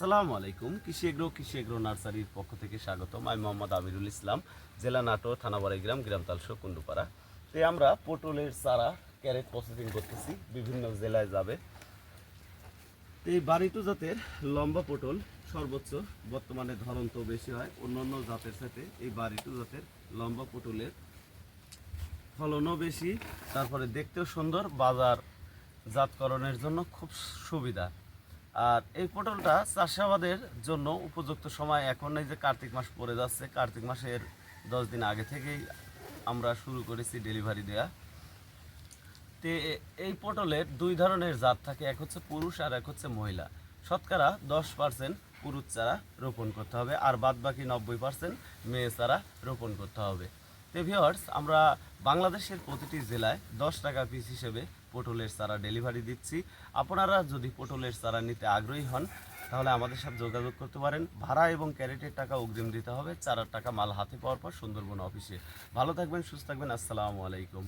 আসসালামু আলাইকুম। কৃষি এগ্রো নার্সারির পক্ষ থেকে স্বাগতম। আমি মোহাম্মদ আমিরুল ইসলাম, জেলা নাটোর, থানা বাড়াইগ্রাম, গ্রাম তালশো, কুন্ডুপাড়া। তো আমরা পটলের চারা ক্যারেট প্রসেসিং করতেছি, বিভিন্ন জেলায় যাবে। তো এই বাড়িটু জাতের লম্বা পটল সর্বোচ্চ, বর্তমানে ধরন তো বেশি হয় অন্য অন্য জাতের সাথে। এই বাড়িটু জাতের লম্বা পটলের ফলনও বেশি, তারপরে দেখতেও সুন্দর, বাজার জাতকরণের জন্য খুব সুবিধা। আর এই পটলটা চাষাবাদের জন্য উপযুক্ত সময় এখন এই যে কার্তিক মাস পড়ে যাচ্ছে, কার্তিক মাসের 10 দিন আগে থেকেই আমরা শুরু করেছি ডেলিভারি দেওয়া। তে এই পটলের দুই ধরনের জাত থাকে, এক হচ্ছে পুরুষ আর এক হচ্ছে মহিলা। শতকরা 10% পুরুষ চারা রোপণ করতে হবে, আর বাদ বাকি 90% মেয়ে চারা রোপণ করতে হবে। তো ভিউয়ার্স, আমরা বাংলাদেশের প্রতিটি জেলায় 10 টাকা পিস হিসেবে পটলের চারা ডেলিভারি দিচ্ছি। আপনারা যদি পটলের চারা নিতে আগ্রহী হন তাহলে আমাদের সাথে যোগাযোগ করতে পারেন। ভাড়া এবং ক্যারেটের টাকা অগ্রিম দিতে হবে, চারার টাকা মাল হাতে পাওয়ার পর সুন্দরবন অফিসে। ভালো থাকবেন, সুস্থ থাকবেন। আসসালামু আলাইকুম।